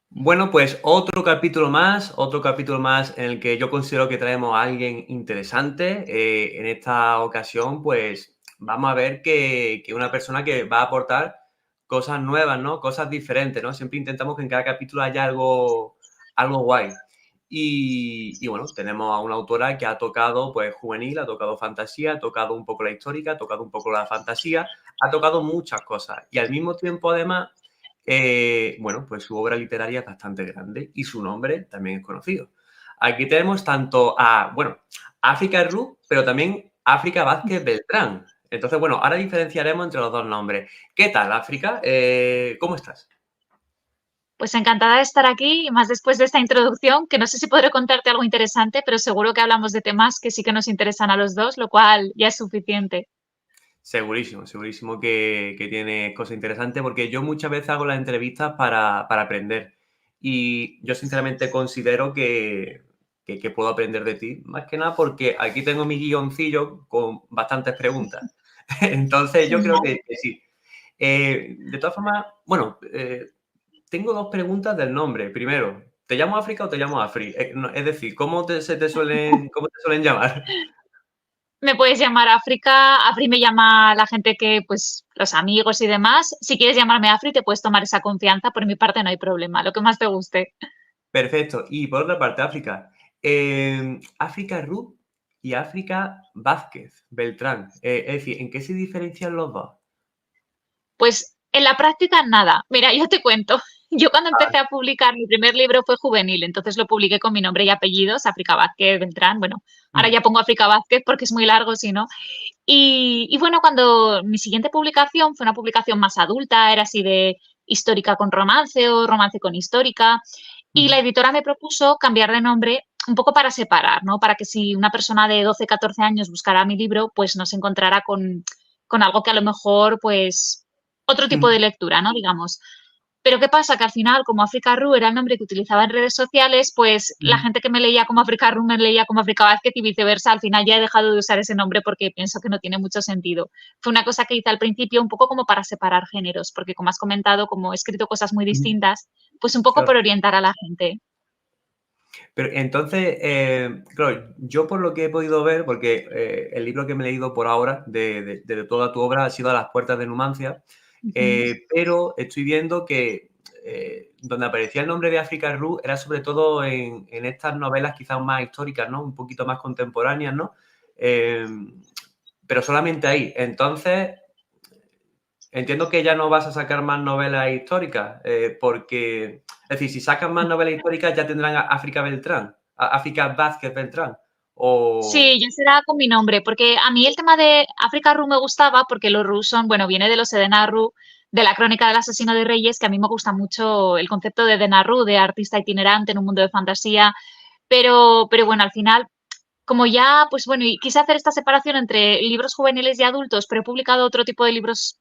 Bueno, pues otro capítulo más en el que yo considero que traemos a alguien interesante. En esta ocasión, pues vamos a ver que una persona que va a aportar cosas nuevas, ¿no? Cosas diferentes, ¿no? Siempre intentamos que en cada capítulo haya algo guay. Y bueno, tenemos a una autora que ha tocado pues juvenil, ha tocado fantasía, ha tocado un poco la histórica, ha tocado un poco la fantasía, ha tocado muchas cosas. Y al mismo tiempo, además, bueno, pues su obra literaria es bastante grande y su nombre también es conocido. Aquí tenemos tanto a, bueno, África Rú, pero también África Vázquez Beltrán. Entonces, bueno, ahora diferenciaremos entre los dos nombres. ¿Qué tal, África? ¿Cómo estás? Pues encantada de estar aquí, y más después de esta introducción, que no sé si podré contarte algo interesante, pero seguro que hablamos de temas que sí que nos interesan a los dos, lo cual ya es suficiente. Segurísimo, segurísimo que tiene cosas interesantes, porque yo muchas veces hago las entrevistas para aprender. Y yo sinceramente considero que puedo aprender de ti, más que nada porque aquí tengo mi guioncillo con bastantes preguntas. Entonces yo creo Genial. que sí. De todas formas, bueno, tengo dos preguntas del nombre. Primero, ¿te llamo África o te llamo Afri? Es decir, cómo te suelen llamar? Me puedes llamar África, Afri me llama la gente que, pues, los amigos y demás. Si quieres llamarme Afri, te puedes tomar esa confianza, por mi parte no hay problema, lo que más te guste. Perfecto. Y por otra parte, África. África Ruth y África Vázquez Beltrán. Es decir, ¿en qué se diferencian los dos? Pues en la práctica nada. Mira, yo te cuento. Yo cuando empecé a publicar mi primer libro fue juvenil, entonces lo publiqué con mi nombre y apellidos, África Vázquez Beltrán. Bueno, ahora Mm, ya pongo África Vázquez porque es muy largo, si no. Y bueno, cuando mi siguiente publicación fue una publicación más adulta, era así de histórica con romance o romance con histórica, y la ujú, editora me propuso cambiar de nombre un poco para separar, ¿no? Para que si una persona de 12, 14 años buscara mi libro, pues no se encontrara con algo que a lo mejor, pues, otro tipo mm, de lectura, ¿no? Digamos. Pero ¿qué pasa? Que al final, como África Ru era el nombre que utilizaba en redes sociales, pues la mm. gente que me leía como África Ru me leía como África Vázquez y viceversa. Al final ya he dejado de usar ese nombre porque pienso que no tiene mucho sentido. Fue una cosa que hice al principio un poco como para separar géneros, porque como has comentado, como he escrito cosas muy Ujú, distintas, pues un poco claro. por orientar a la gente. Pero entonces, claro, yo por lo que he podido ver, porque el libro que me he leído por ahora de toda tu obra ha sido A las puertas de Numancia, Ujú. pero estoy viendo que donde aparecía el nombre de África Ru era sobre todo en estas novelas quizás más históricas, ¿no? Un poquito más contemporáneas, ¿no? Eh, pero solamente ahí. Entonces, entiendo que ya no vas a sacar más novelas históricas, porque, es decir, si sacas más novelas históricas ya tendrán a África Beltrán, a África Vázquez Beltrán, o... Sí, ya será con mi nombre, porque a mí el tema de África Ru me gustaba porque los Ru son, bueno, viene de los Edena Ru, de la crónica del asesino de reyes, que a mí me gusta mucho el concepto de Edena Ru, de artista itinerante en un mundo de fantasía, pero bueno, al final, como ya, pues bueno, y quise hacer esta separación entre libros juveniles y adultos, pero he publicado otro tipo de libros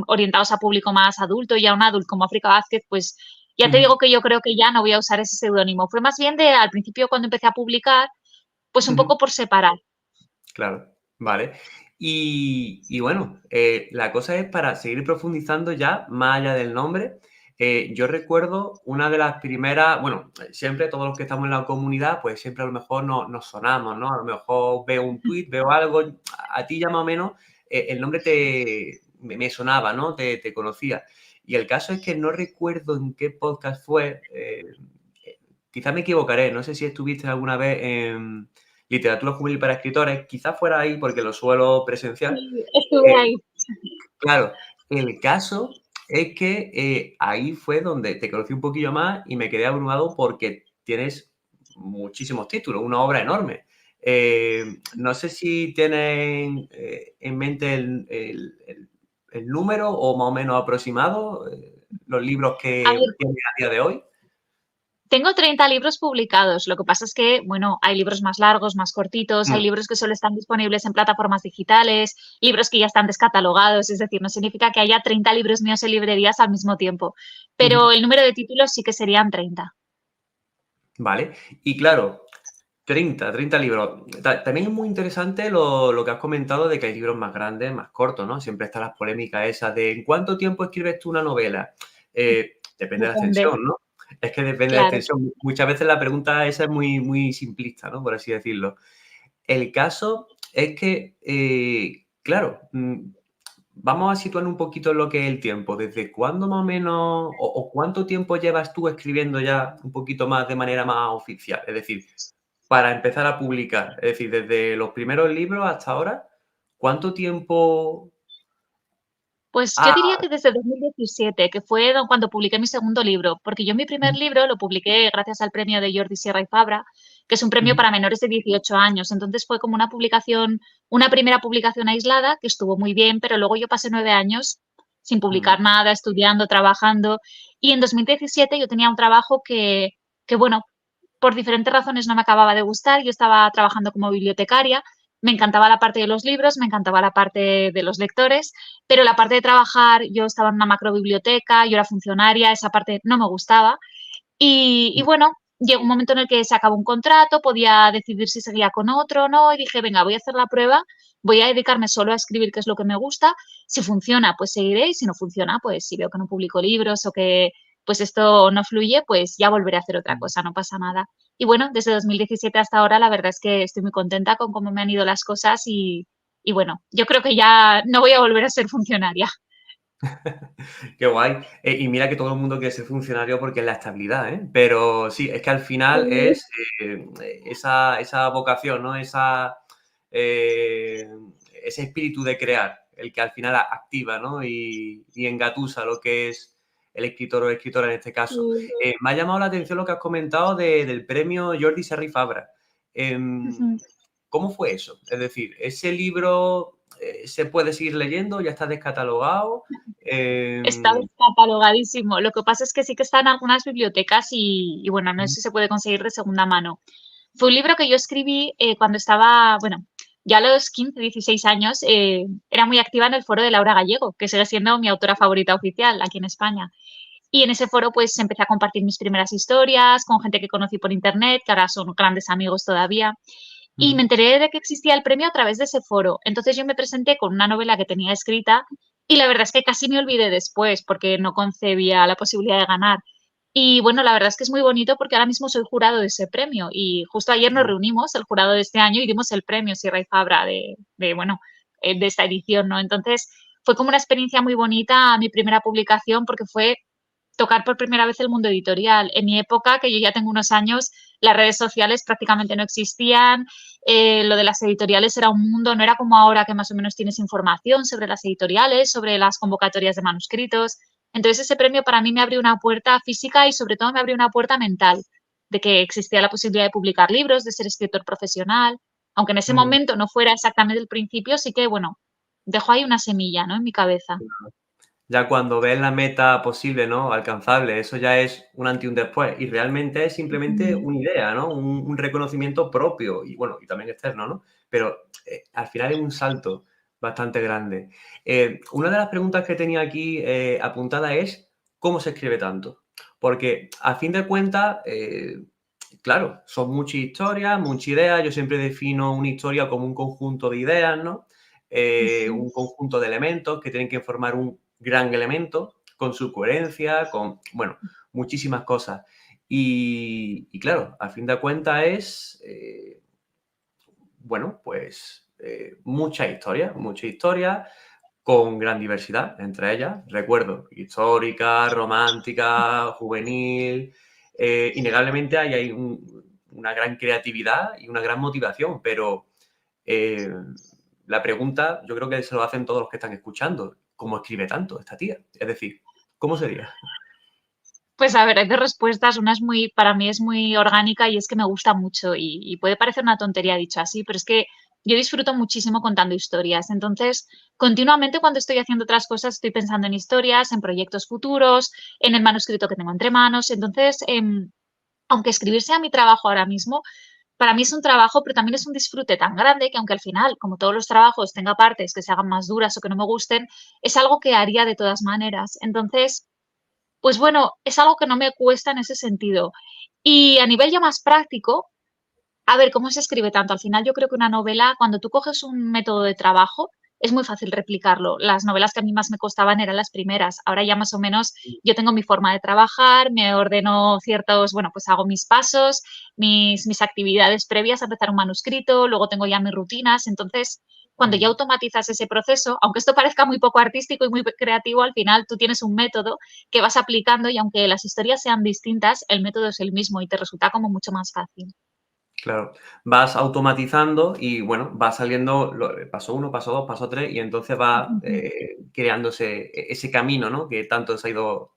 orientados a público más adulto y a un adulto como África Vázquez, pues ya te Ujú, digo que yo creo que ya no voy a usar ese seudónimo. Fue más bien de al principio cuando empecé a publicar, pues un ujú, poco por separar. claro, vale. Y bueno, la cosa es para seguir profundizando ya más allá del nombre. Yo recuerdo una de las primeras, bueno, siempre todos los que estamos en la comunidad, pues siempre a lo mejor nos sonamos, ¿no? A lo mejor veo un tuit, veo algo, a ti ya más o menos el nombre me sonaba, ¿no? Te conocía. Y el caso es que no recuerdo en qué podcast fue, quizás me equivocaré, no sé si estuviste alguna vez en literatura juvenil para escritores, quizás fuera ahí porque lo suelo presenciar. Sí, estuve Eh, ahí. claro, el caso es que ahí fue donde te conocí un poquillo más y me quedé abrumado porque tienes muchísimos títulos, una obra enorme. No sé si tienes en mente el número o más o menos aproximado, los libros A que ver, tienes a día de hoy. tengo 30 libros publicados. Lo que pasa es que, bueno, hay libros más largos, más cortitos, hay Mm, libros que solo están disponibles en plataformas digitales, libros que ya están descatalogados, es decir, no significa que haya 30 libros míos en librerías al mismo tiempo, ujú. pero el número de títulos sí que serían 30. Vale. Y claro, 30 libros. También es muy interesante lo que has comentado de que hay libros más grandes, más cortos, ¿no? Siempre están las polémicas esas de ¿en cuánto tiempo escribes tú una novela? Depende de la Depende. extensión, ¿no? Es que depende de la Claro. extensión. Muchas veces la pregunta esa es muy, muy simplista, ¿no? Por así decirlo. El caso es que, claro, vamos a situar un poquito lo que es el tiempo. ¿Desde cuándo más o menos o cuánto tiempo llevas tú escribiendo ya un poquito más de manera más oficial? Es decir, para empezar a publicar, es decir, desde los primeros libros hasta ahora, ¿cuánto tiempo Pues yo ha diría que desde 2017, que fue cuando publiqué mi segundo libro, porque yo mi primer libro lo publiqué gracias al premio de Jordi Sierra y Fabra, que es un premio ujú, para menores de 18 años. Entonces fue como una publicación, una primera publicación aislada que estuvo muy bien, pero luego yo pasé 9 años sin mm, publicar nada, estudiando, trabajando. Y en 2017 yo tenía un trabajo que bueno, por diferentes razones no me acababa de gustar. Yo estaba trabajando como bibliotecaria, me encantaba la parte de los libros, me encantaba la parte de los lectores, pero la parte de trabajar, yo estaba en una macrobiblioteca, yo era funcionaria, esa parte no me gustaba. Y bueno, llegó un momento en el que se acabó un contrato, podía decidir si seguía con otro o no, y dije, venga, voy a hacer la prueba, voy a dedicarme solo a escribir, que es lo que me gusta. Si funciona, pues seguiré, y si no funciona, pues si veo que no publico libros o que pues esto no fluye, pues ya volveré a hacer otra mm. cosa, no pasa nada. Y bueno, desde 2017 hasta ahora, la verdad es que estoy muy contenta con cómo me han ido las cosas y bueno, yo creo que ya no voy a volver a ser funcionaria. Qué guay. Y mira que todo el mundo quiere ser funcionario porque es la estabilidad, ¿eh? Pero sí, es que al final Sí. es esa vocación, ¿no? Eh, ese espíritu de crear, el que al final activa, ¿no? Y engatusa lo que es el escritor o escritora en este caso. Sí. Me ha llamado la atención lo que has comentado del premio Jordi Serra y Fabra. Em, Ujú. ¿Cómo fue eso? Es decir, ¿ese libro se puede seguir leyendo? ¿Ya está descatalogado? Está Em, descatalogadísimo. Lo que pasa es que sí que está en algunas bibliotecas y bueno, no mm, sé si se puede conseguir de segunda mano. Fue un libro que yo escribí cuando estaba, bueno, ya a los 15, 16 años, era muy activa en el foro de Laura Gallego, que sigue siendo mi autora favorita oficial aquí en España. Y en ese foro pues empecé a compartir mis primeras historias con gente que conocí por internet, que ahora son grandes amigos todavía. Y me ujú, enteré de que existía el premio a través de ese foro. Entonces yo me presenté con una novela que tenía escrita y la verdad es que casi me olvidé después porque no concebía la posibilidad de ganar. Y bueno, la verdad es que es muy bonito porque ahora mismo soy jurado de ese premio y justo ayer nos mm. reunimos, el jurado de este año, y dimos el premio Sierra y Fabra bueno, de esta edición, ¿no? Entonces fue como una experiencia muy bonita mi primera publicación porque fue tocar por primera vez el mundo editorial. En mi época, que yo ya tengo unos años, las redes sociales prácticamente no existían, lo de las editoriales era un mundo, no era como ahora que más o menos tienes información sobre las editoriales, sobre las convocatorias de manuscritos. Entonces ese premio para mí me abrió una puerta física y sobre todo me abrió una puerta mental de que existía la posibilidad de publicar libros, de ser escritor profesional, aunque en ese Mm, momento no fuera exactamente el principio, sí que, bueno, dejó ahí una semilla, ¿no? En mi cabeza. ya cuando ves la meta posible, ¿no? Alcanzable, eso ya es un antes y un después. Y realmente es simplemente Ujú. una idea, ¿no? Un reconocimiento propio y bueno, y también externo, ¿no? Pero al final es un salto bastante grande. Una de las preguntas que tenía aquí apuntada es ¿cómo se escribe tanto? Porque a fin de cuentas, claro, son muchas historias, muchas ideas. Yo siempre defino una historia como un conjunto de ideas, ¿no? Ujú. Un conjunto de elementos que tienen que formar un gran elemento con su coherencia, con, bueno, muchísimas cosas. Y claro, a fin de cuentas es, bueno, pues mucha historia con gran diversidad entre ellas. Recuerdo, histórica, romántica, juvenil. Innegablemente hay una gran creatividad y una gran motivación, pero eh, la pregunta yo creo que se lo hacen todos los que están escuchando. ¿Cómo escribe tanto esta tía? Es decir, ¿cómo sería? Pues a ver, hay dos respuestas. Una es muy, para mí es muy orgánica y es que me gusta mucho y puede parecer una tontería dicho así, pero es que yo disfruto muchísimo contando historias. Entonces, continuamente cuando estoy haciendo otras cosas estoy pensando en historias, en proyectos futuros, en el manuscrito que tengo entre manos. Entonces, aunque escribir sea mi trabajo ahora mismo, para mí es un trabajo, pero también es un disfrute tan grande que aunque al final, como todos los trabajos, tenga partes que se hagan más duras o que no me gusten, es algo que haría de todas maneras. Entonces, pues bueno, es algo que no me cuesta en ese sentido. Y a nivel ya más práctico, a ver, ¿cómo se escribe tanto? Al final yo creo que una novela, cuando tú coges un método de trabajo, es muy fácil replicarlo. Las novelas que a mí más me costaban eran las primeras. Ahora ya más o menos yo tengo mi forma de trabajar, me ordeno ciertos, bueno, pues hago mis pasos, mis actividades previas a empezar un manuscrito, luego tengo ya mis rutinas. Entonces, cuando ya Mm. automatizas ese proceso, aunque esto parezca muy poco artístico y muy creativo, al final tú tienes un método que vas aplicando y aunque las historias sean distintas, el método es el mismo y te resulta como mucho más fácil. Claro, vas automatizando y bueno, va saliendo paso uno, paso 2, paso 3 y entonces va creándose ese camino, ¿no? Que tanto se ha ido,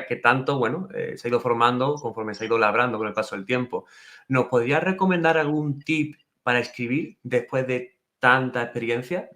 que tanto, bueno, se ha ido formando conforme se ha ido labrando con el paso del tiempo. ¿Nos podrías recomendar algún tip para escribir después de tanta experiencia?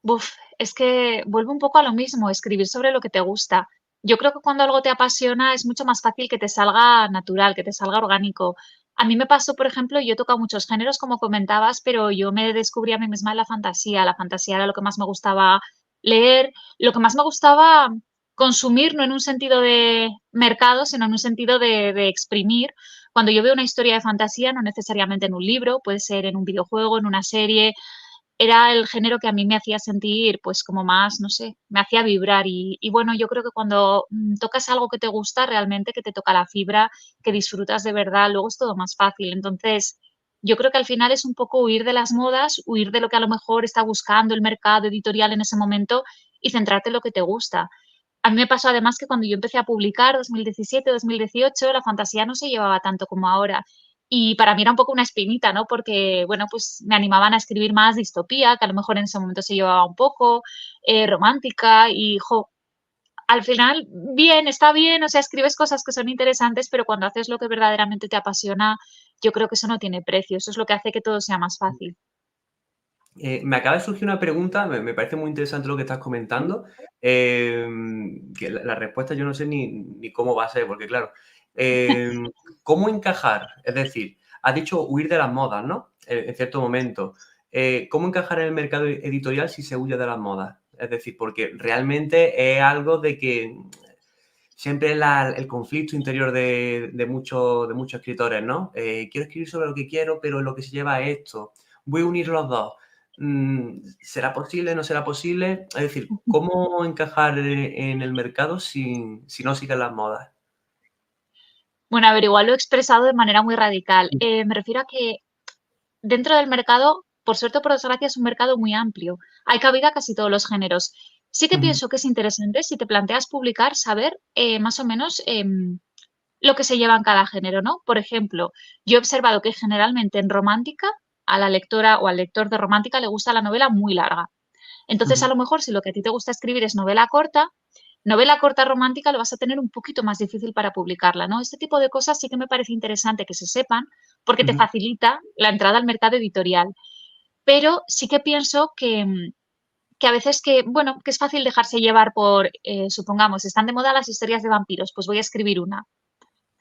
Buf, es que vuelve un poco a lo mismo, escribir sobre lo que te gusta. Yo creo que cuando algo te apasiona es mucho más fácil que te salga natural, que te salga orgánico. A mí me pasó, por ejemplo, yo he tocado muchos géneros, como comentabas, pero yo me descubrí a mí misma en la fantasía. La fantasía era lo que más me gustaba leer, lo que más me gustaba consumir, no en un sentido de mercado, sino en un sentido de exprimir. Cuando yo veo una historia de fantasía, no necesariamente en un libro, puede ser en un videojuego, en una serie, era el género que a mí me hacía sentir, pues, como más, no sé, me hacía vibrar. Y bueno, yo creo que cuando, tocas algo que te gusta realmente, que te toca la fibra, que disfrutas de verdad, luego es todo más fácil. Entonces, yo creo que al final es un poco huir de las modas, huir de lo que a lo mejor está buscando el mercado editorial en ese momento y centrarte en lo que te gusta. A mí me pasó además que cuando yo empecé a publicar, 2017, 2018, la fantasía no se llevaba tanto como ahora. Y para mí era un poco una espinita, ¿no? Porque, bueno, pues me animaban a escribir más distopía, que a lo mejor en ese momento se llevaba un poco, romántica y, jo, al final, bien, está bien, o sea, escribes cosas que son interesantes, pero cuando haces lo que verdaderamente te apasiona, yo creo que eso no tiene precio, eso es lo que hace que todo sea más fácil. Me acaba de surgir una pregunta, me parece muy interesante lo que estás comentando, que la respuesta yo no sé ni cómo va a ser, porque claro, em, ¿cómo encajar? Es decir, has dicho huir de las modas, ¿no? En cierto momento. ¿Cómo encajar en el mercado editorial si se huye de las modas? Es decir, porque realmente es algo de que siempre el conflicto interior de muchos escritores, ¿no? Quiero escribir sobre lo que quiero, pero lo que se lleva es esto. Voy a unir los dos. ¿Será posible? ¿No será posible? Es decir, ¿cómo encajar en el mercado si no sigues las modas? Bueno, a ver, igual lo he expresado de manera muy radical. Me refiero a que dentro del mercado, por suerte o por desgracia, es un mercado muy amplio. Hay cabida a casi todos los géneros. Sí que Ujú, pienso que es interesante, si te planteas publicar, saber más o menos lo que se lleva en cada género, ¿no? Por ejemplo, yo he observado que generalmente en romántica, a la lectora o al lector de romántica le gusta la novela muy larga. Entonces, a ujú, lo mejor, si lo que a ti te gusta escribir es novela corta romántica lo vas a tener un poquito más difícil para publicarla, ¿no? Este tipo de cosas sí que me parece interesante que se sepan porque te ujú, facilita la entrada al mercado editorial. Pero sí que pienso que a veces que, bueno, que es fácil dejarse llevar por, supongamos, están de moda las historias de vampiros, pues voy a escribir una.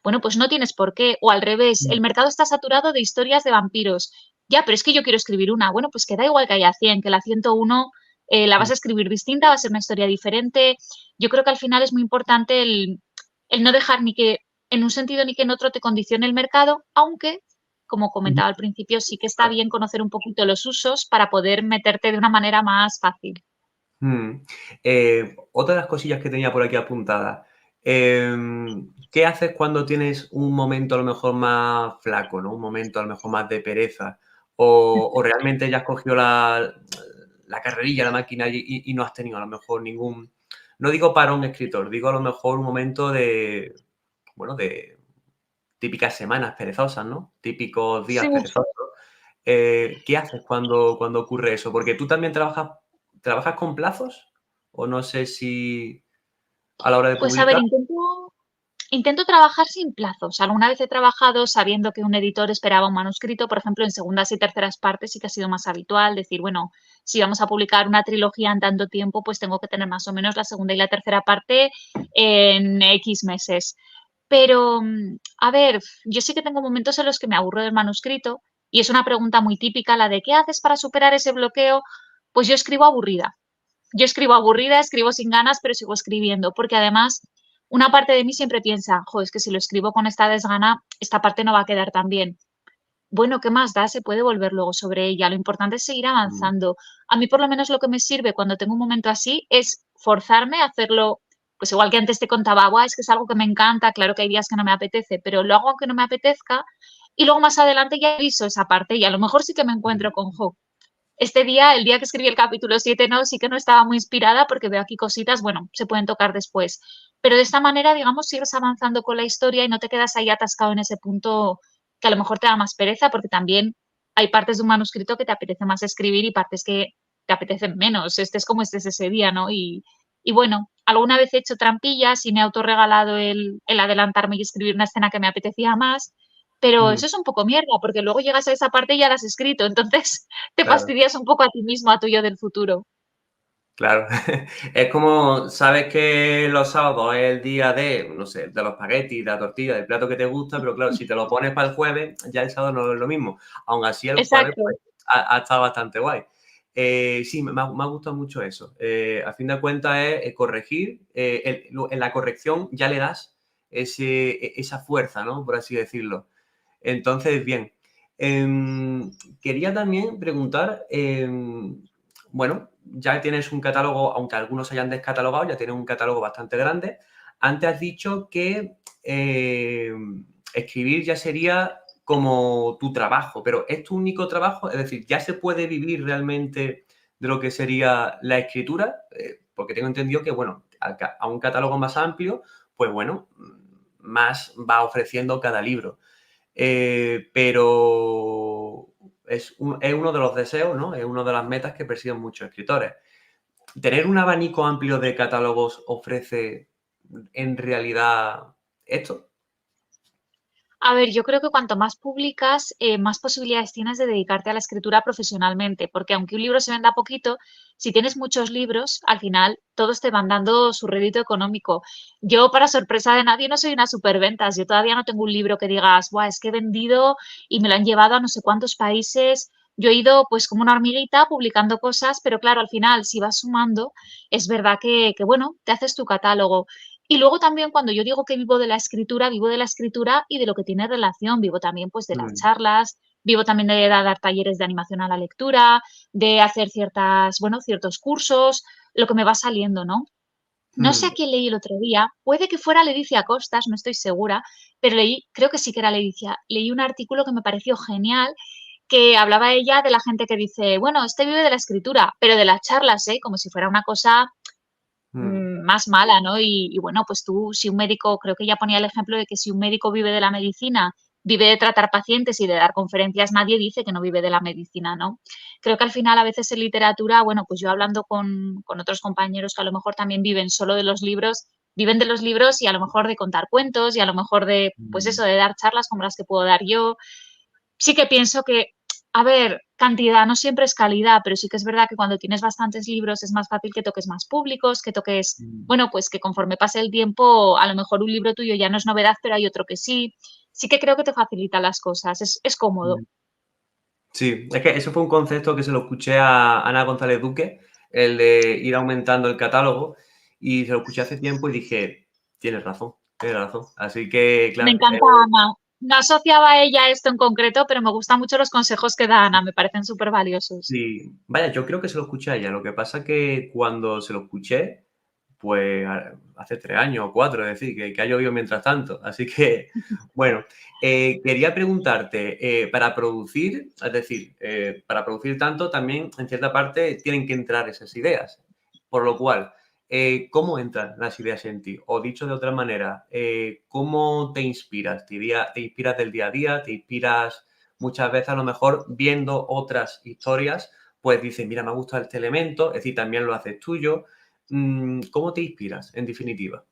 Bueno, pues no tienes por qué. O al revés, mm, el mercado está saturado de historias de vampiros. Ya, pero es que yo quiero escribir una. Bueno, pues que da igual que haya 100, que la 101 la vas mm. a escribir distinta, va a ser una historia diferente. Yo creo que al final es muy importante el no dejar ni que en un sentido ni que en otro te condicione el mercado, aunque, como Ujú. comentaba al principio, sí que está bien conocer un poquito los usos para poder meterte de una manera más fácil. Mm. Otra de las cosillas que tenía por aquí apuntadas. ¿Qué haces cuando tienes un momento a lo mejor más flaco, ¿no? Un momento a lo mejor más de pereza. O realmente ya has cogido la carrerilla, la máquina y no has tenido a lo mejor ningún. No digo parón escritor, digo a lo mejor un momento de. Bueno, de típicas semanas perezosas, ¿no? Típicos Sí. días perezosos. ¿Qué haces cuando ocurre eso? Porque tú también trabajas con plazos, o no sé si a la hora de Pues a ver, publicar. intento trabajar sin plazos. Alguna vez he trabajado sabiendo que un editor esperaba un manuscrito, por ejemplo, en segundas y terceras partes sí que ha sido más habitual decir, bueno, si vamos a publicar una trilogía en tanto tiempo, pues tengo que tener más o menos la segunda y la tercera parte en X meses. Pero, a ver, yo sí que tengo momentos en los que me aburro del manuscrito y es una pregunta muy típica la de ¿qué haces para superar ese bloqueo? Pues yo escribo aburrida. Yo escribo aburrida, escribo sin ganas, pero sigo escribiendo, porque además una parte de mí siempre piensa, jo, es que si lo escribo con esta desgana, esta parte no va a quedar tan bien. bueno, ¿qué más da? Se puede volver luego sobre ella. Lo importante es seguir Mm, avanzando. A mí, por lo menos, lo que me sirve cuando tengo un momento así es forzarme a hacerlo, pues igual que antes te contaba, "Buah, es que es algo que me encanta, claro que hay días que no me apetece, pero lo hago aunque no me apetezca y luego más adelante ya aviso esa parte y a lo mejor sí que me encuentro mm, con, jo, este día, el día que escribí el capítulo 7 no, sí que no estaba muy inspirada porque veo aquí cositas, bueno, se pueden tocar después. Pero de esta manera, digamos, sigues avanzando con la historia y no te quedas ahí atascado en ese punto que a lo mejor te da más pereza, porque también hay partes de un manuscrito que te apetece más escribir y partes que te apetecen menos. Este es como estés ese día, ¿no? Y bueno, alguna vez he hecho trampillas y me he autorregalado el adelantarme y escribir una escena que me apetecía más, pero mm, eso es un poco mierda, porque luego llegas a esa parte y ya la has escrito, entonces te claro. fastidias un poco a ti mismo, a tu yo del futuro. Claro, es como, sabes que los sábados es el día de, no sé, de los espaguetis, de la tortilla, del plato que te gusta, pero claro, si te lo pones para el jueves, ya el sábado no es lo mismo. Aún así, el jueves Exacto. pues, ha estado bastante guay. Sí, me ha gustado mucho eso. A fin de cuentas es corregir, en la corrección ya le das esa fuerza, ¿no? Por así decirlo. Entonces, bien. Quería también preguntar, bueno, ya tienes un catálogo, aunque algunos hayan descatalogado, ya tienes un catálogo bastante grande. Antes has dicho que escribir ya sería como tu trabajo, pero ¿es tu único trabajo? Es decir, ¿ya se puede vivir realmente de lo que sería la escritura? Porque tengo entendido que, bueno, a un catálogo más amplio, pues bueno, más va ofreciendo cada libro. Pero es uno de los deseos, ¿no? Es una de las metas que persiguen muchos escritores. ¿Tener un abanico amplio de catálogos ofrece en realidad esto? A ver, yo creo que cuanto más publicas, más posibilidades tienes de dedicarte a la escritura profesionalmente, porque aunque un libro se venda poquito, si tienes muchos libros, al final todos te van dando su rédito económico. Yo, para sorpresa de nadie, no soy una superventas. Yo todavía no tengo un libro que digas, Buah, es que he vendido y me lo han llevado a no sé cuántos países. Yo he ido pues como una hormiguita publicando cosas, pero claro, al final, si vas sumando, es verdad que bueno, te haces tu catálogo. Y luego también cuando yo digo que vivo de la escritura y de lo que tiene relación, vivo también pues de las Mm, charlas, vivo también de dar talleres de animación a la lectura, de hacer ciertas, bueno, ciertos cursos, lo que me va saliendo, ¿no? No sé a mm, quién leí el otro día, puede que fuera Leticia Costas, no estoy segura, pero leí, creo que sí que era Leticia, leí un artículo que me pareció genial, que hablaba ella de la gente que dice, bueno, este vive de la escritura, pero de las charlas, ¿eh? Como si fuera una cosa mm, más mala, ¿no? Y bueno, pues tú, si un médico, creo que ella ponía el ejemplo de que si un médico vive de la medicina, vive de tratar pacientes y de dar conferencias, nadie dice que no vive de la medicina, ¿no? Creo que al final a veces en literatura, bueno, pues yo hablando con otros compañeros que a lo mejor también viven solo de los libros, viven de los libros y a lo mejor de contar cuentos y a lo mejor de, pues mm, eso, de dar charlas como las que puedo dar yo. Sí que pienso que, a ver, cantidad no siempre es calidad, pero sí que es verdad que cuando tienes bastantes libros es más fácil que toques más públicos, que toques, mm, bueno, pues que conforme pase el tiempo, a lo mejor un libro tuyo ya no es novedad, pero hay otro que sí. Sí que creo que te facilita las cosas, es cómodo. mm. Sí, es que eso fue un concepto que se lo escuché a Ana González Duque, el de ir aumentando el catálogo, y se lo escuché hace tiempo y dije, tienes razón, tienes razón. Así que, Me claro, encanta Ana. No asociaba a ella esto en concreto, pero me gustan mucho los consejos que da Ana, me parecen súper valiosos. sí, vaya, yo creo que se lo escuché a ella. Lo que pasa que cuando se lo escuché, pues hace 3 años o 4, es decir, que ha llovido mientras tanto. Así que, bueno, quería preguntarte, para producir, es decir, para producir tanto, también en cierta parte tienen que entrar esas ideas. Por lo cual, ¿cómo entran las ideas en ti? O dicho de otra manera, ¿cómo te inspiras? ¿Te inspiras del día a día? ¿Te inspiras muchas veces a lo mejor viendo otras historias? Pues dices, mira, me ha gustado este elemento, es decir, también lo haces tuyo. ¿Cómo te inspiras, en definitiva?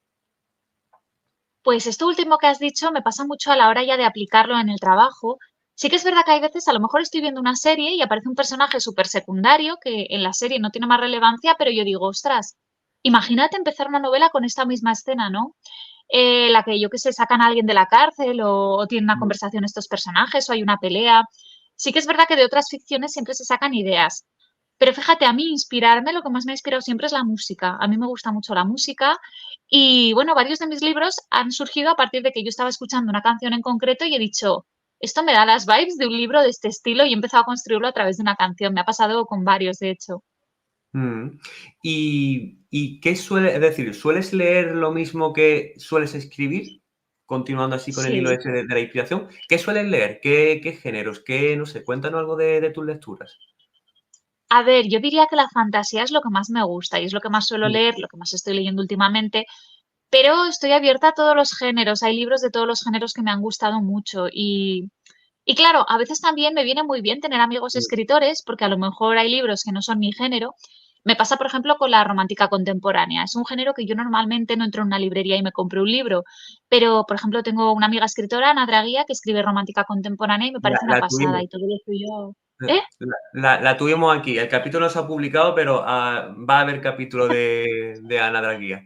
Pues esto último que has dicho me pasa mucho a la hora ya de aplicarlo en el trabajo. Sí que es verdad que hay veces, a lo mejor estoy viendo una serie y aparece un personaje súper secundario que en la serie no tiene más relevancia, pero yo digo, ostras, imagínate empezar una novela con esta misma escena, ¿no? La que yo que sé, sacan a alguien de la cárcel o tienen una Mm, conversación estos personajes o hay una pelea. Sí que es verdad que de otras ficciones siempre se sacan ideas. Pero fíjate, a mí inspirarme, lo que más me ha inspirado siempre es la música. A mí me gusta mucho la música y bueno, varios de mis libros han surgido a partir de que yo estaba escuchando una canción en concreto y he dicho, esto me da las vibes de un libro de este estilo y he empezado a construirlo a través de una canción. Me ha pasado con varios, de hecho. Mm. ¿Y qué es decir, sueles leer lo mismo que sueles escribir? Continuando así con el hilo Sí. ese de la inspiración. ¿Qué sueles leer? ¿Qué géneros? No sé, cuéntanos algo de tus lecturas. A ver, yo diría que la fantasía es lo que más me gusta y es lo que más suelo Mm, leer, lo que más estoy leyendo últimamente, pero estoy abierta a todos los géneros. Hay libros de todos los géneros que me han gustado mucho y claro, a veces también me viene muy bien tener amigos mm. escritores, porque a lo mejor hay libros que no son mi género. Me pasa, por ejemplo, con la romántica contemporánea. Es un género que yo normalmente no entro en una librería y me compro un libro, pero, por ejemplo, tengo una amiga escritora, Ana Draguía, que escribe romántica contemporánea y me La parece una la pasada tuvimos. y todo lo suyo. ¿Eh? La tuvimos aquí. El capítulo no se ha publicado, pero va a haber capítulo de Ana Draguía.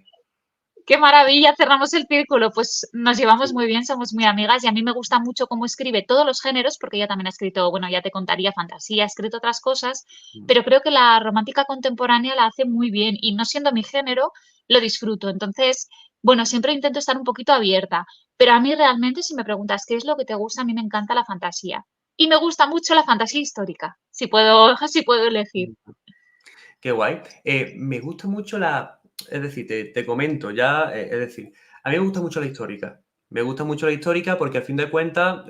Qué maravilla, cerramos el círculo. Pues nos Sí. llevamos muy bien, somos muy amigas y a mí me gusta mucho cómo escribe todos los géneros, porque ella también ha escrito, bueno, ya te contaría fantasía, ha escrito otras cosas, Mm. pero creo que la romántica contemporánea la hace muy bien y no siendo mi género, lo disfruto. Entonces, bueno, siempre intento estar un poquito abierta, pero a mí realmente, si me preguntas qué es lo que te gusta, a mí me encanta la fantasía. Y me gusta mucho la fantasía histórica, si puedo, si puedo elegir. Mm. Qué guay. Me gusta mucho es decir, te comento ya, es decir, a mí me gusta mucho la histórica. Me gusta mucho la histórica porque al fin de cuentas,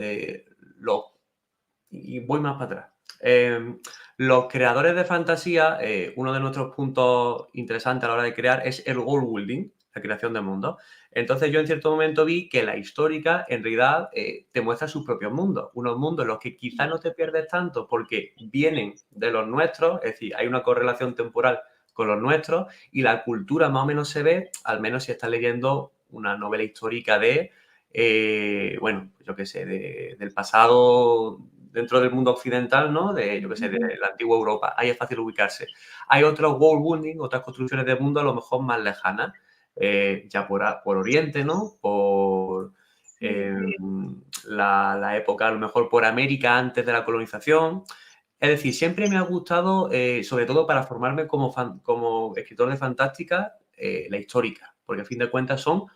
y voy más para atrás. Los creadores de fantasía, uno de nuestros puntos interesantes a la hora de crear es el world building, la creación de mundos. Entonces yo en cierto momento vi que la histórica en realidad te muestra sus propios mundos, unos mundos en los que quizás no te pierdes tanto porque vienen de los nuestros, es decir, hay una correlación temporal con los nuestros y la cultura más o menos se ve, al menos si estás leyendo una novela histórica bueno, yo qué sé, del pasado dentro del mundo occidental, ¿no? Yo qué sé, de Ujú. la antigua Europa. Ahí es fácil ubicarse. Hay otros world building, otras construcciones de mundo a lo mejor más lejanas, ya por Oriente, ¿no? Por Sí. eh, la época, a lo mejor por América antes de la colonización. Es decir, siempre me ha gustado, sobre todo para formarme como escritor de fantástica, la histórica, porque a fin de cuentas son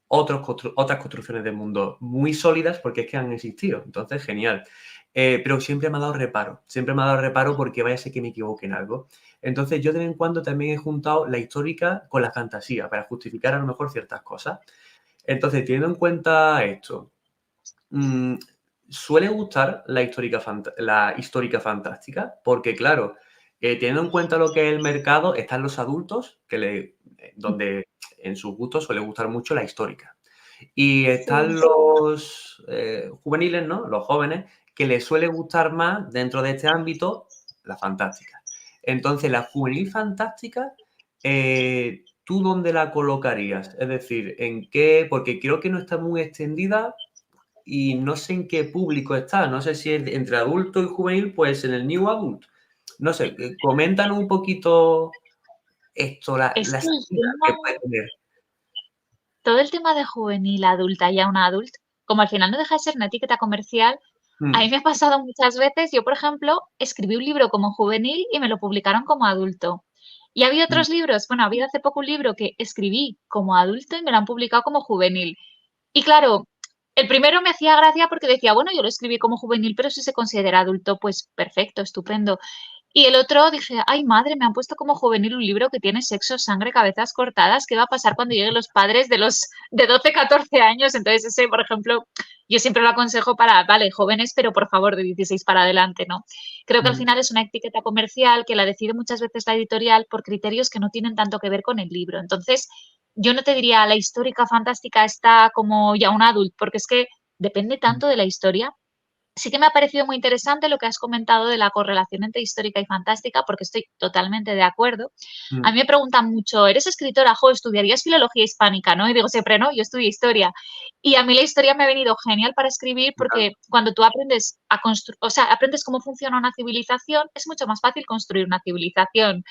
otras construcciones del mundo muy sólidas porque es que han existido. Entonces, genial. Pero siempre me ha dado reparo porque vaya a ser que me equivoque en algo. Entonces, yo de vez en cuando también he juntado la histórica con la fantasía para justificar a lo mejor ciertas cosas. Entonces, teniendo en cuenta esto, mm, suele gustar la histórica fantástica porque, claro, teniendo en cuenta lo que es el mercado, están los adultos, donde en sus gustos suele gustar mucho la histórica. Y Sí. están los juveniles, ¿no? Los jóvenes, que les suele gustar más dentro de este ámbito la fantástica. Entonces, la juvenil fantástica, ¿tú dónde la colocarías? Es decir, ¿en qué? Porque creo que no está muy extendida y no sé en qué público está. No sé si es entre adulto y juvenil, pues en el New Adult. No sé, coméntanos un poquito esto, Es la que el salida tema que puede tener. todo el tema de juvenil, adulta, ya una adult, como al final no deja de ser una etiqueta comercial, a mí Mm, me ha pasado muchas veces. Yo, por ejemplo, escribí un libro como juvenil y me lo publicaron como adulto. Y había mm, otros libros, bueno, había hace poco un libro que escribí como adulto y me lo han publicado como juvenil. Y claro, el primero me hacía gracia porque decía, bueno, yo lo escribí como juvenil, pero si se considera adulto, pues perfecto, estupendo. Y el otro dije, ay madre, me han puesto como juvenil un libro que tiene sexo, sangre, cabezas cortadas. ¿Qué va a pasar cuando lleguen los padres de los de 12, 14 años? Entonces ese, por ejemplo, yo siempre lo aconsejo para, vale, jóvenes, pero por favor de 16 para adelante, ¿no? Creo que al mm. final es una etiqueta comercial que la decide muchas veces la editorial por criterios que no tienen tanto que ver con el libro. Entonces, yo no te diría la histórica fantástica está como ya un adult, porque es que depende Mm, tanto de la historia. Sí que me ha parecido muy interesante lo que has comentado de la correlación entre histórica y fantástica, porque estoy totalmente de acuerdo. A mm, mí me preguntan mucho, ¿eres escritora? Jo, ¿estudiarías filología hispánica? ¿No? Y digo siempre, no, yo estudié historia. Y a mí la historia me ha venido genial para escribir claro, porque cuando tú aprendes a construir, o sea, aprendes cómo funciona una civilización, es mucho más fácil construir una civilización.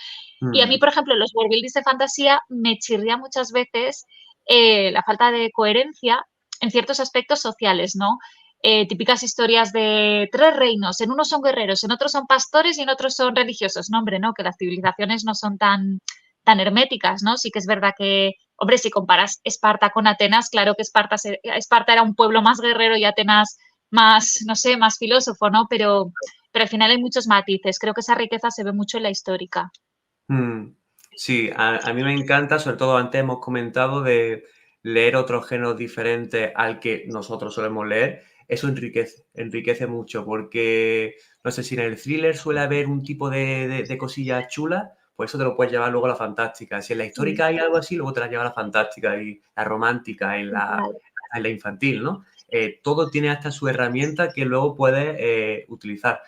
Y a mí, mm, por ejemplo, en los world buildings de fantasía me chirría muchas veces la falta de coherencia en ciertos aspectos sociales, ¿no? Típicas historias de tres reinos, en unos son guerreros, en otros son pastores y en otros son religiosos. No, hombre, no, que las civilizaciones no son tan herméticas, ¿no? Sí que es verdad que, hombre, si comparas Esparta con Atenas, claro que Esparta era un pueblo más guerrero y Atenas más, no sé, más filósofo, ¿no? Pero al final hay muchos matices. Creo que esa riqueza se ve mucho en la histórica. Mm, sí, a mí me encanta, sobre todo antes hemos comentado de leer otros géneros diferentes al que nosotros solemos leer. Eso enriquece mucho, porque no sé si en el thriller suele haber un tipo de cosillas chulas, pues eso te lo puedes llevar luego a la fantástica. Si en la Sí, histórica hay algo así, luego te la llevas a la fantástica y la romántica, total. en la infantil, ¿no? Todo tiene hasta su herramienta que luego puedes utilizar.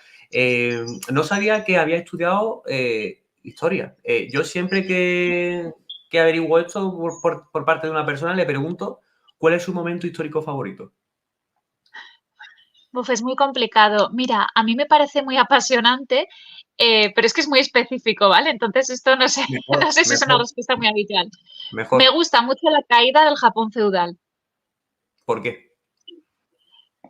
No sabía que había estudiado historia. Yo siempre que averiguo esto por parte de una persona le pregunto cuál es su momento histórico favorito. Uf, es muy complicado. Mira, a mí me parece muy apasionante, pero es que es muy específico, ¿vale? Entonces esto no sé, Mejor, no sé si es una mejor, respuesta muy habitual. Me mejor. gusta mucho la caída del Japón feudal, ¿Por qué?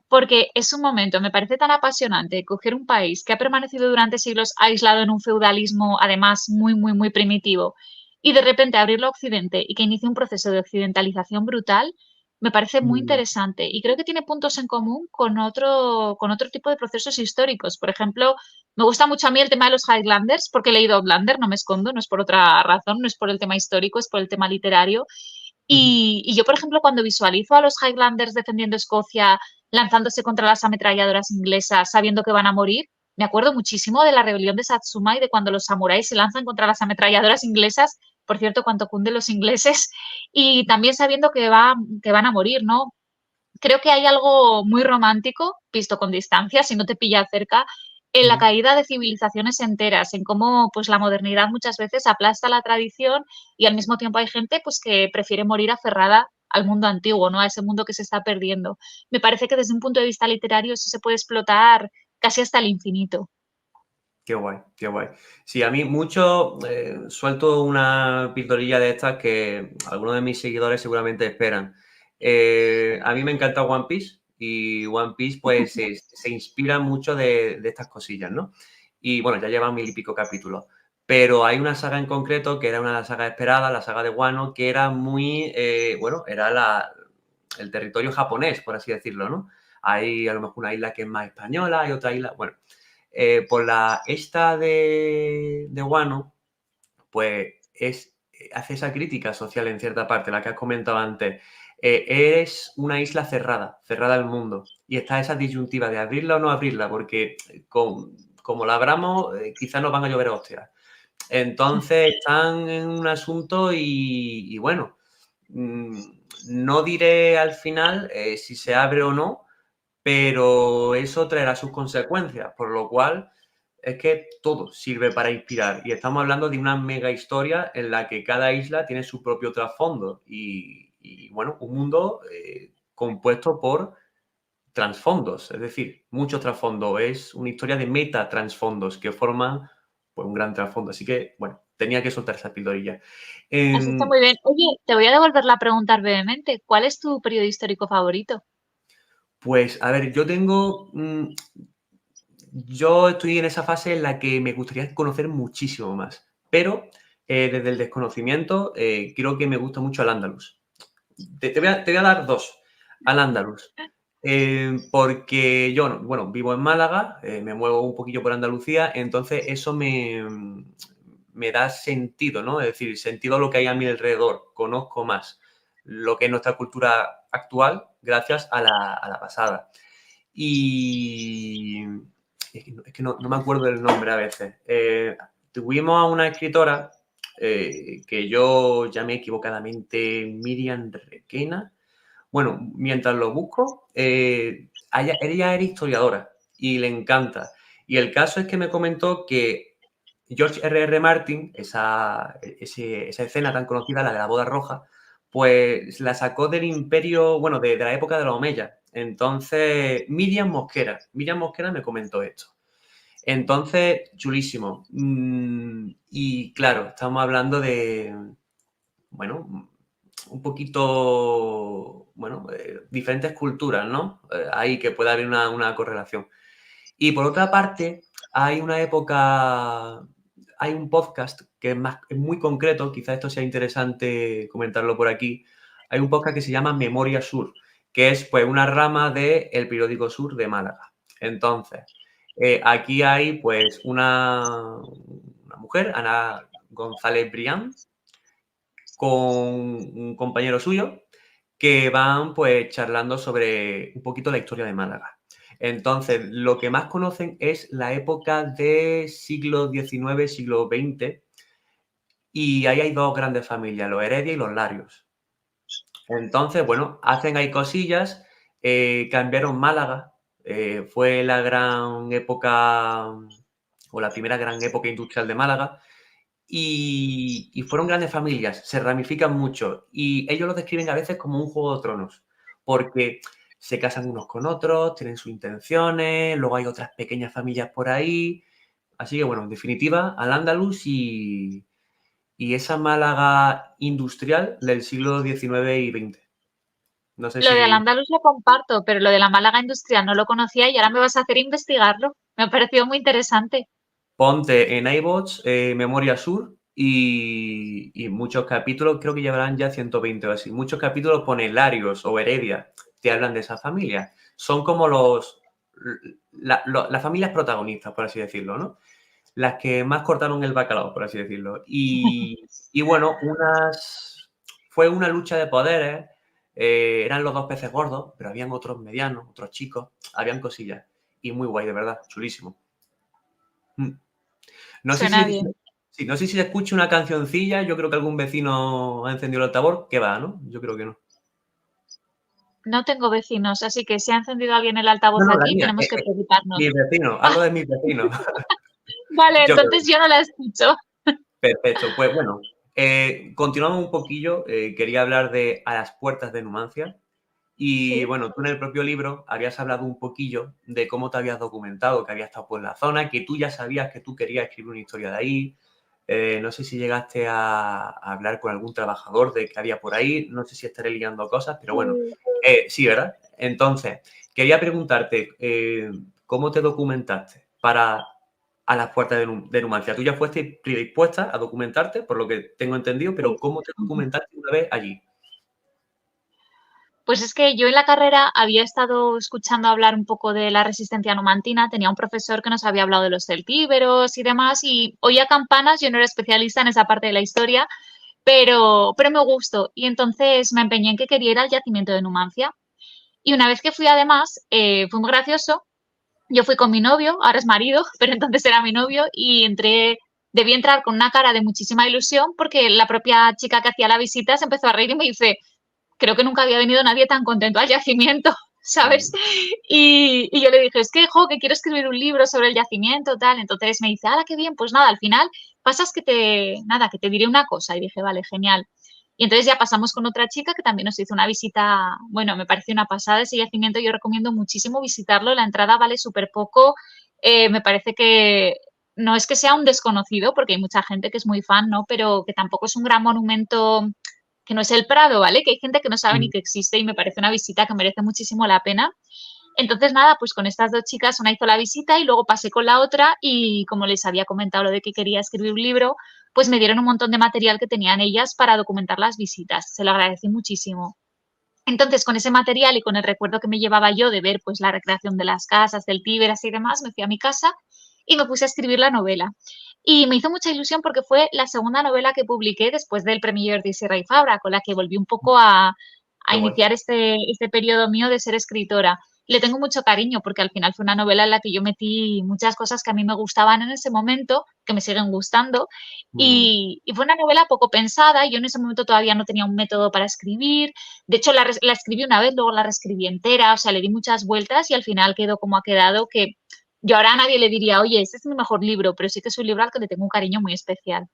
porque es un momento, me parece tan apasionante coger un país que ha permanecido durante siglos aislado en un feudalismo, además muy, muy, muy primitivo, y de repente abrirlo a Occidente y que inicie un proceso de occidentalización brutal, me parece muy Mm, interesante y creo que tiene puntos en común con otro tipo de procesos históricos. Por ejemplo, me gusta mucho a mí el tema de los Highlanders, porque he leído Outlander, no me escondo, no es por otra razón, no es por el tema histórico, es por el tema literario. ujú. Y yo, por ejemplo, cuando visualizo a los Highlanders defendiendo Escocia, lanzándose contra las ametralladoras inglesas, sabiendo que van a morir, me acuerdo muchísimo de la rebelión de Satsuma y de cuando los samuráis se lanzan contra las ametralladoras inglesas, por cierto, cuánto cunden los ingleses, y también sabiendo que van a morir, ¿no? Creo que hay algo muy romántico, visto con distancia, si no te pilla cerca, en la Ujú. caída de civilizaciones enteras, en cómo pues la modernidad muchas veces aplasta la tradición y al mismo tiempo hay gente pues que prefiere morir aferrada al mundo antiguo, ¿no? A ese mundo que se está perdiendo. Me parece que desde un punto de vista literario eso se puede explotar casi hasta el infinito. Qué guay, qué guay. Sí, a mí mucho suelto una pildorilla de estas que algunos de mis seguidores seguramente esperan. A mí me encanta One Piece y One Piece pues se inspira mucho de estas cosillas, ¿no? Y bueno, ya lleva 1000 y pico capítulos. Pero hay una saga en concreto que era una saga esperada, la saga de Wano, que era muy, bueno, era el territorio japonés, por así decirlo, ¿no? Hay a lo mejor una isla que es más española, hay otra isla, bueno, por la esta de Wano, pues hace esa crítica social en cierta parte, la que has comentado antes. Es una isla cerrada, cerrada al mundo. Y está esa disyuntiva de abrirla o no abrirla, porque como la abramos, quizás nos van a llover hostias. Entonces están en un asunto y bueno, mm, no diré al final si se abre o no, pero eso traerá sus consecuencias, por lo cual es que todo sirve para inspirar y estamos hablando de una mega historia en la que cada isla tiene su propio trasfondo y bueno, un mundo compuesto por trasfondos, es decir, muchos trasfondos, es una historia de meta trasfondos que forman pues, un gran trasfondo, así que bueno, tenía que soltar esa pildorilla. Eso está Eh, muy bien. Oye, te voy a devolverla a preguntar brevemente. ¿Cuál es tu periodo histórico favorito? pues a ver, yo estoy en esa fase en la que me gustaría conocer muchísimo más, pero desde el desconocimiento creo que me gusta mucho Al-Ándalus. Te voy a dar dos. Al-Ándalus. Porque yo, no, bueno, vivo en Málaga, me muevo un poquillo por Andalucía, entonces eso me da sentido, ¿no? Es decir, sentido a lo que hay a mi alrededor, conozco más lo que es nuestra cultura actual gracias a la pasada. Y es que no me acuerdo del nombre a veces. Tuvimos a una escritora que yo llamé equivocadamente Miriam Requena. Bueno, mientras lo busco, ella era historiadora y le encanta. Y el caso es que me comentó que George R. Martin, esa escena tan conocida, la de la boda roja, pues la sacó del imperio, bueno, de la época de los Omeya. Entonces, Miriam Mosquera me comentó esto. Entonces, chulísimo. Y claro, estamos hablando de, bueno, un poquito, bueno, diferentes culturas, ¿no? Ahí que puede haber una correlación. Y por otra parte, hay una época, hay un podcast que es muy concreto, quizás esto sea interesante comentarlo por aquí. Hay un podcast que se llama Memoria Sur, que es pues una rama del Periódico Sur de Málaga. Entonces, aquí hay pues una mujer, Ana González Brián, con un compañero suyo, que van pues charlando sobre un poquito la historia de Málaga. Entonces, lo que más conocen es la época de siglo XIX, siglo XX, y ahí hay dos grandes familias, los Heredia y los Larios. Entonces, bueno, hacen ahí cosillas, cambiaron Málaga, fue la gran época, o la primera gran época industrial de Málaga, y fueron grandes familias, se ramifican mucho, y ellos lo describen a veces como un juego de tronos, porque se casan unos con otros, tienen sus intenciones, luego hay otras pequeñas familias por ahí, así que bueno, en definitiva, Al-Ándalus y esa Málaga industrial del siglo XIX y XX. No sé Lo de si Al-Ándalus lo comparto, pero lo de la Málaga industrial no lo conocía y ahora me vas a hacer investigarlo. Me ha parecido muy interesante. ponte en iVoox, Memoria Sur y muchos capítulos, creo que llevarán ya 120 o así. Muchos capítulos pone Larios o Heredia, te hablan de esa familia. Son como las familias protagonistas, por así decirlo, ¿no? Las que más cortaron el bacalao, por así decirlo. Y bueno, fue una lucha de poderes, eran los dos peces gordos, pero habían otros medianos, otros chicos, habían cosillas. Y muy guay, de verdad, chulísimo. Mm. No sé Suena si, bien. sí, no sé si se escucha una cancioncilla, yo creo que algún vecino ha encendido el altavoz, que va, ¿no? Yo creo que no. No tengo vecinos, así que si ha encendido alguien el No, altavoz no, la aquí, mía, tenemos que preocuparnos. mis vecinos, hablo de mis vecinos. Vale, Yo creo. entonces yo no la escucho. Perfecto, pues bueno, continuamos un poquillo, quería hablar de A las puertas de Numancia y Sí. bueno, tú en el propio libro habías hablado un poquillo de cómo te habías documentado, que habías estado por la zona, que tú ya sabías que tú querías escribir una historia de ahí, no sé si llegaste a hablar con algún trabajador de que había por ahí, no sé si estaré liando cosas, pero bueno, sí, ¿verdad? Entonces, quería preguntarte, ¿cómo te documentaste para A las puertas de Numancia? Tú ya fuiste predispuesta a documentarte, por lo que tengo entendido, pero Sí. ¿cómo te documentaste una vez allí? Pues es que yo en la carrera había estado escuchando hablar un poco de la resistencia numantina, tenía un profesor que nos había hablado de los celtíberos y demás, y oía campanas, yo no era especialista en esa parte de la historia, pero me gustó, y entonces me empeñé en que quería ir al yacimiento de Numancia. Y una vez que fui además, fue muy gracioso, yo fui con mi novio, ahora es marido, pero entonces era mi novio, y debí entrar con una cara de muchísima ilusión porque la propia chica que hacía la visita se empezó a reír y me dice, creo que nunca había venido nadie tan contento al yacimiento, ¿sabes? Mm, Y yo le dije, es que, jo, que quiero escribir un libro sobre el yacimiento, tal. Entonces me dice, ¡hala, qué bien! Pues nada, al final pasas que te diré una cosa. Y dije, vale, genial. Y entonces ya pasamos con otra chica que también nos hizo una visita, bueno, me pareció una pasada ese yacimiento, yo recomiendo muchísimo visitarlo, la entrada vale súper poco, me parece que no es que sea un desconocido, porque hay mucha gente que es muy fan, ¿no? Pero que tampoco es un gran monumento que no es el Prado, ¿vale? Que hay gente que no sabe ni mm, que existe y me parece una visita que merece muchísimo la pena. Entonces, nada, pues con estas dos chicas una hizo la visita y luego pasé con la otra y como les había comentado lo de que quería escribir un libro, pues me dieron un montón de material que tenían ellas para documentar las visitas. Se lo agradecí muchísimo. Entonces, con ese material y con el recuerdo que me llevaba yo de ver pues la recreación de las casas, del Tíber, así y demás, me fui a mi casa y me puse a escribir la novela. Y me hizo mucha ilusión porque fue la segunda novela que publiqué después del Premio Jordi Sierra y Fabra, con la que volví un poco a qué guay. iniciar este periodo mío de ser escritora. Le tengo mucho cariño porque al final fue una novela en la que yo metí muchas cosas que a mí me gustaban en ese momento, que me siguen gustando, Mm, y fue una novela poco pensada. Yo en ese momento todavía no tenía un método para escribir, de hecho, la escribí una vez, luego la reescribí entera, o sea, le di muchas vueltas y al final quedó como ha quedado, que yo ahora a nadie le diría, oye, este es mi mejor libro, pero sí que es un libro al que le tengo un cariño muy especial.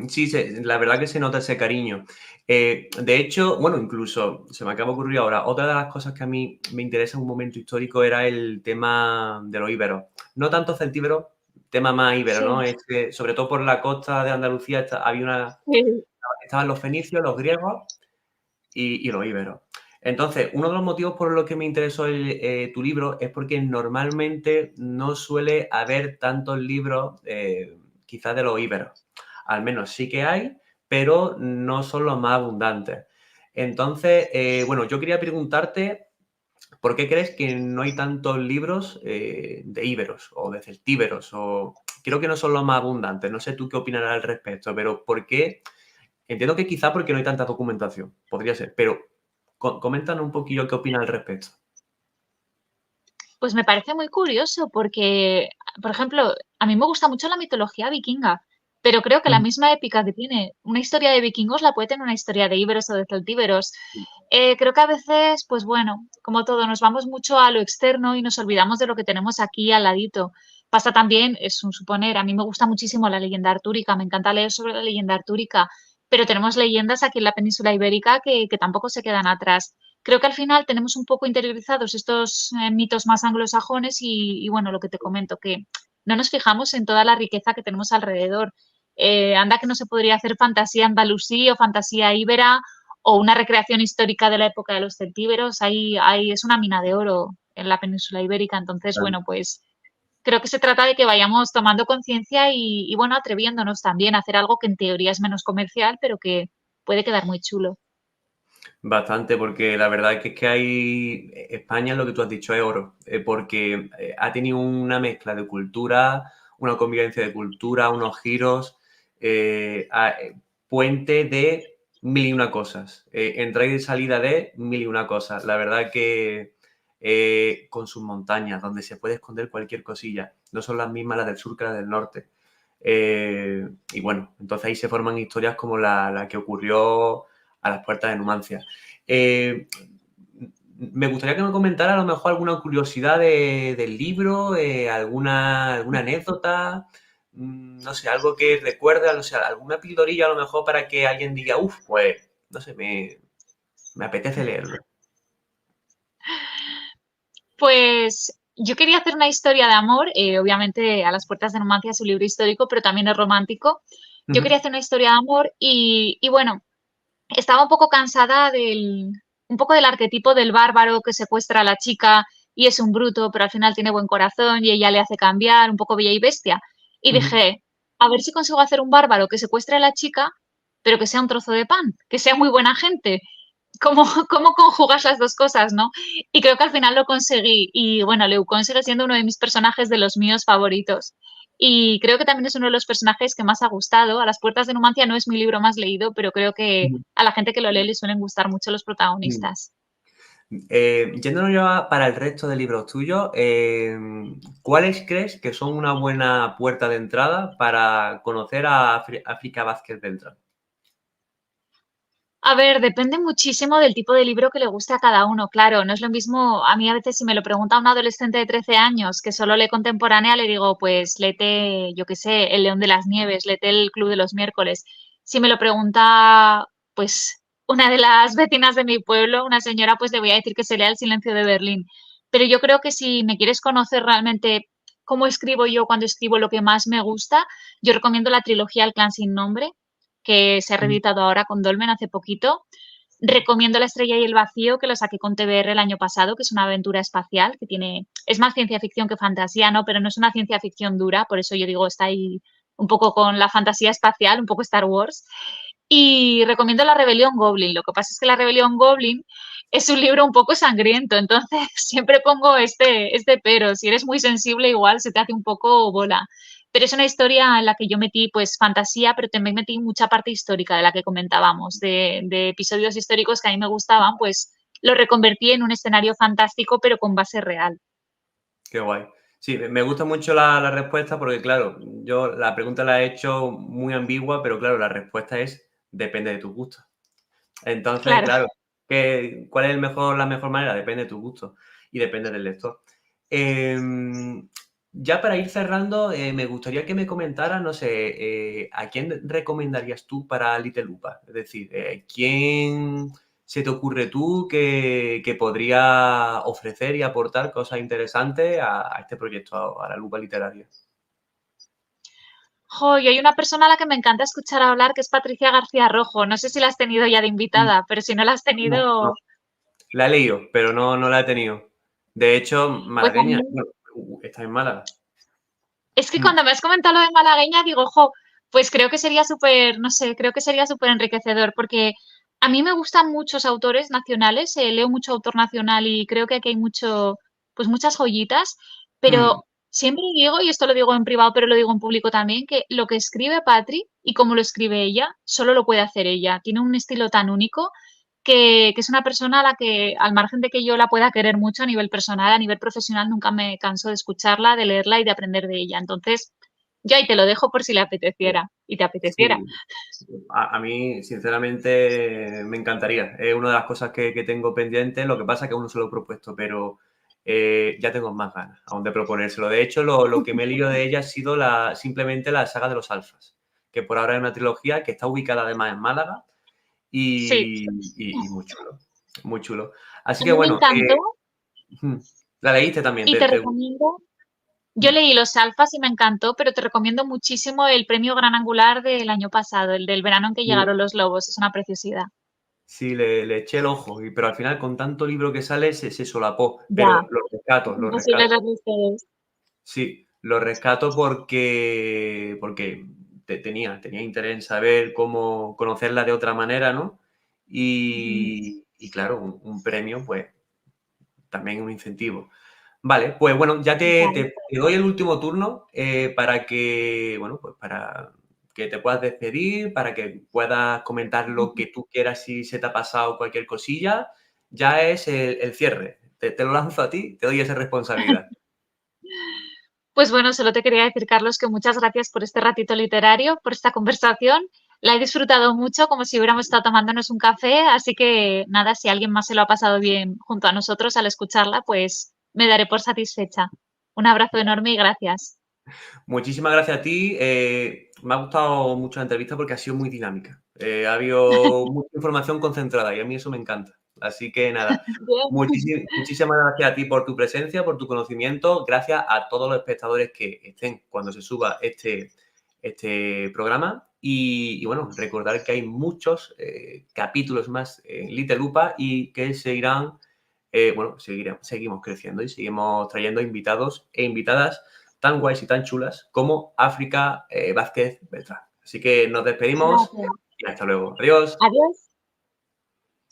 sí, la verdad que se nota ese cariño. De hecho, bueno, incluso se me acaba de ocurrir ahora, otra de las cosas que a mí me interesa en un momento histórico era el tema de los íberos. No tanto celtíberos, tema más íbero, ¿no? Sí, Es que, sobre todo por la costa de Andalucía sí, estaban los fenicios, los griegos y los íberos. Entonces, uno de los motivos por los que me interesó tu libro es porque normalmente no suele haber tantos libros, quizás de los íberos. Al menos sí que hay, pero no son los más abundantes. Entonces, bueno, yo quería preguntarte, ¿por qué crees que no hay tantos libros de íberos o de celtíberos? O creo que no son los más abundantes. No sé tú qué opinarás al respecto, pero ¿por qué? Entiendo que quizá porque no hay tanta documentación, podría ser, pero coméntanos un poquillo qué opinas al respecto. Pues me parece muy curioso porque, por ejemplo, a mí me gusta mucho la mitología vikinga, pero creo que la Ujú. misma épica que tiene una historia de vikingos la puede tener una historia de íberos o de celtíberos. Creo que a veces, pues bueno, como todo, nos vamos mucho a lo externo y nos olvidamos de lo que tenemos aquí al ladito. Pasa también, es un suponer, a mí me gusta muchísimo la leyenda artúrica, me encanta leer sobre la leyenda artúrica, pero tenemos leyendas aquí en la península ibérica que tampoco se quedan atrás. Creo que al final tenemos un poco interiorizados estos mitos más anglosajones y bueno, lo que te comento, que no nos fijamos en toda la riqueza que tenemos alrededor. Anda que no se podría hacer fantasía andalusí o fantasía íbera o una recreación histórica de la época de los celtíberos. Es una mina de oro en la península ibérica. Entonces, bueno, pues creo que se trata de que vayamos tomando conciencia y, bueno, atreviéndonos también a hacer algo que en teoría es menos comercial, pero que puede quedar muy chulo. Bastante, porque la verdad es que hay, España, lo que tú has dicho, es oro, porque ha tenido una mezcla de cultura, una convivencia de cultura, unos giros, puente de mil y una cosas, entrada y salida de mil y una cosas. La verdad que con sus montañas, donde se puede esconder cualquier cosilla, no son las mismas las del sur que las del norte. Y bueno, entonces ahí se forman historias como la que ocurrió a las puertas de Numancia. Eh, Me gustaría que me comentara a lo mejor alguna curiosidad del libro, alguna anécdota, no sé, algo que recuerda, no sé, alguna pildorilla a lo mejor para que alguien diga, uff, pues, no sé, me apetece leerlo. Pues yo quería hacer una historia de amor, obviamente A las puertas de Numancia es un libro histórico, pero también es romántico. Yo Ujú, quería hacer una historia de amor y bueno, estaba un poco cansada un poco del arquetipo del bárbaro que secuestra a la chica y es un bruto, pero al final tiene buen corazón y ella le hace cambiar, un poco bella y bestia. Y ujú, dije, a ver si consigo hacer un bárbaro que secuestre a la chica, pero que sea un trozo de pan, que sea muy buena gente. ¿Cómo conjugas las dos cosas, no? Y creo que al final lo conseguí. Y bueno, Leucón sigue siendo uno de mis personajes de los míos favoritos. Y creo que también es uno de los personajes que más ha gustado. A las puertas de Numancia no es mi libro más leído, pero creo que ujú, a la gente que lo lee le suelen gustar mucho los ujú. protagonistas. Yéndonos ya para el resto de libros tuyos, ¿cuáles crees que son una buena puerta de entrada para conocer a África Vázquez Beltrán? A ver, depende muchísimo del tipo de libro que le guste a cada uno, claro. No es lo mismo, a mí a veces si me lo pregunta un adolescente de 13 años que solo lee contemporánea, le digo, pues léete, yo qué sé, El León de las Nieves, léete El Club de los Miércoles. Si me lo pregunta, pues, una de las vecinas de mi pueblo, una señora, pues le voy a decir que se lea El Silencio de Berlín. Pero yo creo que si me quieres conocer realmente cómo escribo yo cuando escribo lo que más me gusta, yo recomiendo la trilogía El Clan sin nombre que se ha Ujú, reeditado ahora con Dolmen hace poquito. Recomiendo La estrella y el vacío, que lo saqué con TBR el año pasado, que es una aventura espacial, que tiene, es más ciencia ficción que fantasía, ¿no? Pero no es una ciencia ficción dura, por eso yo digo, está ahí un poco con la fantasía espacial, un poco Star Wars. Y recomiendo La rebelión Goblin. Lo que pasa es que La rebelión Goblin es un libro un poco sangriento, entonces siempre pongo este pero. Si eres muy sensible, igual se te hace un poco bola. Pero es una historia en la que yo metí pues fantasía, pero también metí mucha parte histórica de la que comentábamos, de episodios históricos que a mí me gustaban, pues lo reconvertí en un escenario fantástico, pero con base real. qué guay. Sí, me gusta mucho la respuesta porque, claro, yo la pregunta la he hecho muy ambigua, pero claro, la respuesta es depende de tus gustos. Entonces, Claro. claro, ¿cuál es la mejor manera? Depende de tu gusto y depende del lector. Ya para ir cerrando, me gustaría que me comentaras, no sé, ¿a quién recomendarías tú para Little Lupa? Es decir, ¿quién se te ocurre tú que podría ofrecer y aportar cosas interesantes a este proyecto, a la Lupa Literaria? Jo, y hay una persona a la que me encanta escuchar hablar, que es Patricia García Rojo. No sé si la has tenido ya de Mm, invitada, pero si no la has No, no. tenido, La he leído, pero no la he tenido. De hecho, pues a malagueña, mí bueno, está en Málaga. es que Mm, cuando me has comentado lo de malagueña, digo, jo, pues creo que sería súper, no sé, creo que sería súper enriquecedor, porque A mí me gustan muchos autores nacionales, leo mucho autor nacional y creo que aquí hay mucho, pues muchas joyitas, Mm, pero siempre digo, y esto lo digo en privado, pero lo digo en público también, que lo que escribe Patri y cómo lo escribe ella, solo lo puede hacer ella. Tiene un estilo tan único que es una persona a la que, al margen de que yo la pueda querer mucho a nivel personal, a nivel profesional, nunca me canso de escucharla, de leerla y de aprender de ella. Entonces, yo ahí te lo dejo por si le apeteciera y te apeteciera. sí, a mí, sinceramente, me encantaría. Es una de las cosas que tengo pendiente. Lo que pasa es que aún no se lo he propuesto, pero ya tengo más ganas aún de proponérselo. De hecho, lo que me he leído de ella ha sido simplemente la saga de los Alfas, que por ahora es una trilogía que está ubicada además en Málaga Sí, y muy chulo, muy chulo. Así a que mí me bueno, encantó la leíste también, y te recomiendo. Yo leí Los Alfas y me encantó, pero te recomiendo muchísimo el premio Gran Angular del año pasado, el del verano en que sí, llegaron los lobos. Es una preciosidad. sí, le eché el ojo, pero al final con tanto libro que sale se solapó, Ya, pero lo rescato, es lo imposible rescato. leerlos todos. Sí, lo rescato porque tenía interés en saber cómo conocerla de otra manera, ¿no? Ujú. Y claro, un premio, pues también un incentivo. Vale, pues bueno, ya Total. te doy el último turno para que, bueno, pues para que te puedas despedir, para que puedas comentar lo que tú quieras si se te ha pasado cualquier cosilla. Ya es el cierre. Te lo lanzo a ti, te doy esa responsabilidad. Pues bueno, solo te quería decir, Carlos, que muchas gracias por este ratito literario, por esta conversación. La he disfrutado mucho, como si hubiéramos estado tomándonos un café, así que nada, si alguien más se lo ha pasado bien junto a nosotros al escucharla, pues me daré por satisfecha. Un abrazo enorme y gracias. Muchísimas gracias a ti. Me ha gustado mucho la entrevista porque ha sido muy dinámica. Ha habido mucha información concentrada y a mí eso me encanta. Así que nada, Bien. muchísimas gracias a ti por tu presencia, por tu conocimiento. Gracias a todos los espectadores que estén cuando se suba este programa. Y bueno, recordar que hay muchos capítulos más en Little Lupa y que seguirán, bueno, seguimos creciendo y seguimos trayendo invitados e invitadas tan guays y tan chulas como África Vázquez Beltrán. Así que nos despedimos Gracias. y hasta luego. Adiós. Adiós.